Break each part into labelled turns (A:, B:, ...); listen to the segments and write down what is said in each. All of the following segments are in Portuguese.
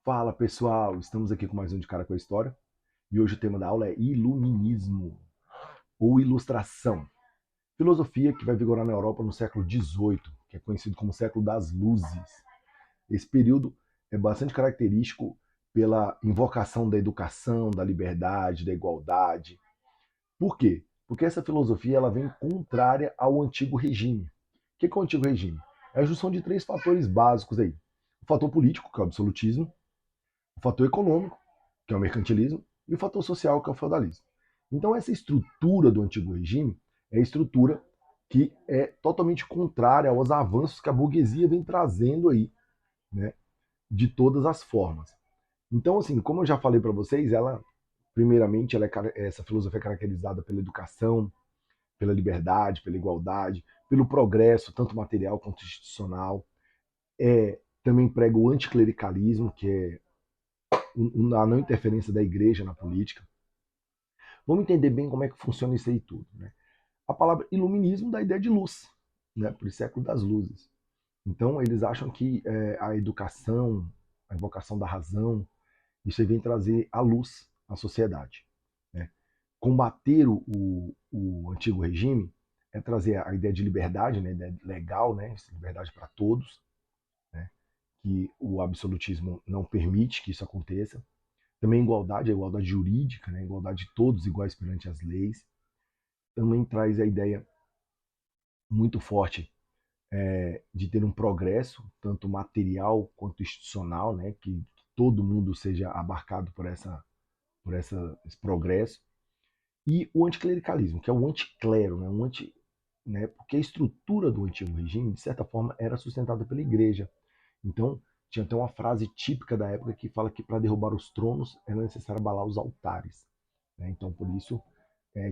A: Fala pessoal, estamos aqui com mais um de Cara com a História e hoje o tema da aula é Iluminismo ou Ilustração, filosofia que vai vigorar na Europa no século XVIII, que é conhecido como século das Luzes. Esse período é bastante característico pela invocação da educação, da liberdade, da igualdade. Por quê? Porque essa filosofia ela vem contrária ao antigo regime. O que é o antigo regime? É a junção de três fatores básicos aí: o fator político, que é o absolutismo, o fator econômico, que é o mercantilismo, e o fator social, que é o feudalismo. Então, essa estrutura do antigo regime é a estrutura que é totalmente contrária aos avanços que a burguesia vem trazendo aí, né, de todas as formas. Então, assim, como eu já falei para vocês, ela, primeiramente, essa filosofia é caracterizada pela educação, pela liberdade, pela igualdade, pelo progresso, tanto material quanto institucional. Também prega o anticlericalismo, que é a não interferência da igreja na política. Vamos entender bem como é que funciona isso aí tudo. Né? A palavra iluminismo dá a ideia de luz, né? Por século das luzes. Então, eles acham que a educação, a invocação da razão, isso aí vem trazer a luz à sociedade. Né? Combater o antigo regime é trazer a ideia de liberdade, né? Ideia legal, né? Liberdade para todos, né? Que o absolutismo não permite que isso aconteça. Também igualdade, a igualdade jurídica, né? Igualdade de todos iguais perante as leis. Também traz a ideia muito forte de ter um progresso, tanto material quanto institucional, né? Que todo mundo seja abarcado esse progresso. E o anticlericalismo, que é o anticlero, né? Porque a estrutura do antigo regime, de certa forma, era sustentada pela igreja. Então, tinha até uma frase típica da época que fala que para derrubar os tronos era necessário abalar os altares. Né? Então, por isso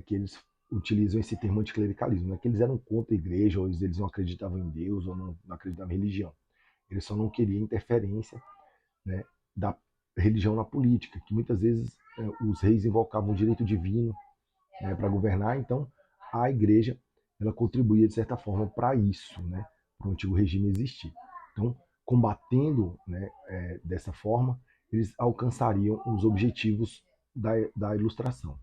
A: que eles utilizam esse termo anticlericalismo. Não é que eles eram contra a igreja, ou eles não acreditavam em Deus, ou não acreditavam em religião. Eles só não queriam interferência, né, da religião na política, que muitas vezes os reis invocavam o direito divino, né, para governar. Então, a igreja ela contribuía de certa forma para isso, né, para o antigo regime existir. Então, combatendo, né, dessa forma, eles alcançariam os objetivos da ilustração.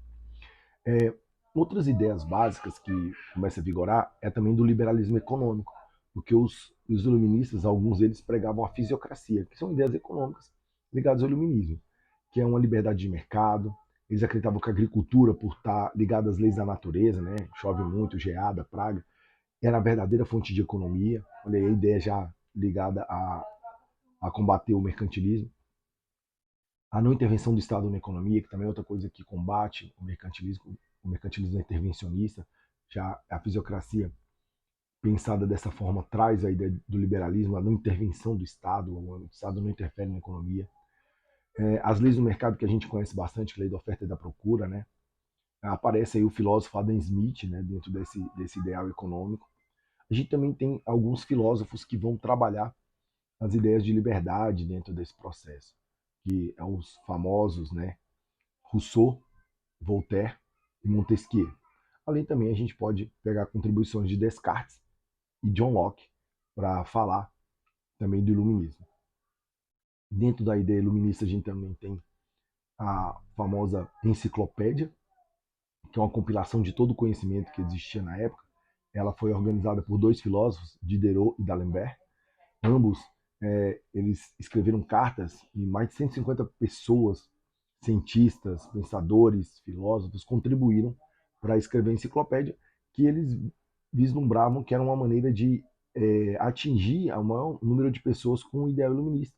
A: É, Outras ideias básicas que começam a vigorar é também do liberalismo econômico, porque os iluministas, alguns deles pregavam a fisiocracia, que são ideias econômicas ligadas ao iluminismo, que é uma liberdade de mercado. Eles acreditavam que a agricultura, por estar ligada às leis da natureza, né, chove muito, geada, praga, era a verdadeira fonte de economia. Olha aí, a ideia já ligada a combater o mercantilismo. A não intervenção do Estado na economia, que também é outra coisa que combate o mercantilismo intervencionista, já a fisiocracia pensada dessa forma traz a ideia do liberalismo, a não intervenção do Estado, o Estado não interfere na economia. As leis do mercado que a gente conhece bastante, a lei da oferta e da procura, né? Aparece aí o filósofo Adam Smith, né, dentro desse ideal econômico. A gente também tem alguns filósofos que vão trabalhar as ideias de liberdade dentro desse processo, que são os famosos, né, Rousseau, Voltaire e Montesquieu. Além também a gente pode pegar contribuições de Descartes e John Locke para falar também do iluminismo. Dentro da ideia iluminista a gente também tem a famosa enciclopédia, que é uma compilação de todo o conhecimento que existia na época. Ela foi organizada por dois filósofos, Diderot e D'Alembert. Ambos eles escreveram cartas e mais de 150 pessoas, cientistas, pensadores, filósofos, contribuíram para escrever a enciclopédia, que eles vislumbravam que era uma maneira de atingir o maior número de pessoas com o ideal iluminista,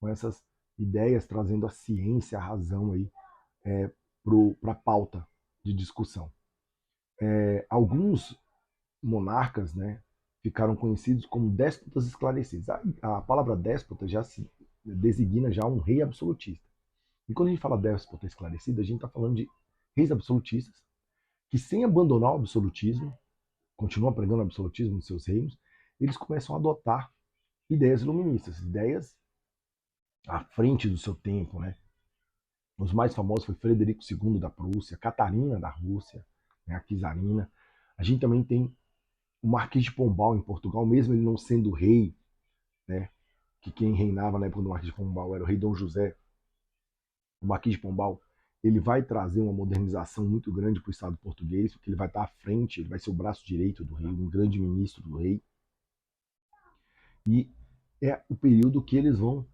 A: com essas ideias trazendo a ciência, a razão aí para a pauta de discussão. Alguns monarcas, né, ficaram conhecidos como déspotas esclarecidos. A palavra déspota já se designa já um rei absolutista. E quando a gente fala déspota esclarecido, a gente está falando de reis absolutistas que, sem abandonar o absolutismo, continuam pregando o absolutismo nos seus reinos, eles começam a adotar ideias iluministas, ideias à frente do seu tempo, né? Os mais famosos foi Frederico II da Prússia, Catarina da Rússia, né, a czarina. A gente também tem o Marquês de Pombal em Portugal, mesmo ele não sendo rei, né? que quem reinava na época do Marquês de Pombal era o rei Dom José, o Marquês de Pombal, ele vai trazer uma modernização muito grande para o Estado português, porque ele vai estar à frente, ele vai ser o braço direito do rei, um grande ministro do rei. E é o período que eles vão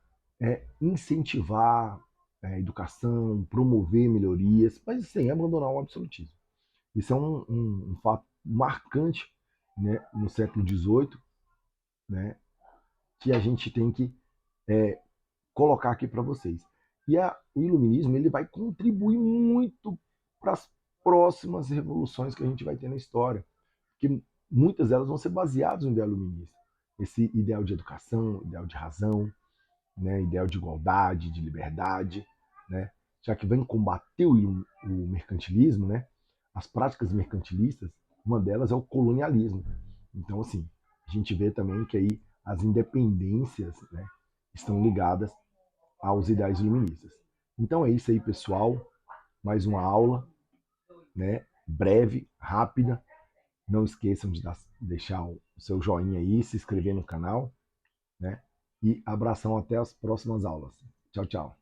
A: incentivar a educação, promover melhorias, mas sem abandonar o absolutismo. Isso é um fato marcante, né, no século XVIII, né, que a gente tem que colocar aqui para vocês. E o iluminismo ele vai contribuir muito para as próximas revoluções que a gente vai ter na história, que muitas delas vão ser baseadas no ideal iluminista. Esse ideal de educação, ideal de razão, né, ideal de igualdade, de liberdade, né, já que vem combater o mercantilismo, né, as práticas mercantilistas, uma delas é o colonialismo. Então, assim, a gente vê também que aí as independências, né, estão ligadas aos ideais iluministas. Então é isso aí, pessoal. Mais uma aula, né, breve, rápida. Não esqueçam de deixar o seu joinha aí, se inscrever no canal, né? E abração até as próximas aulas. Tchau, tchau.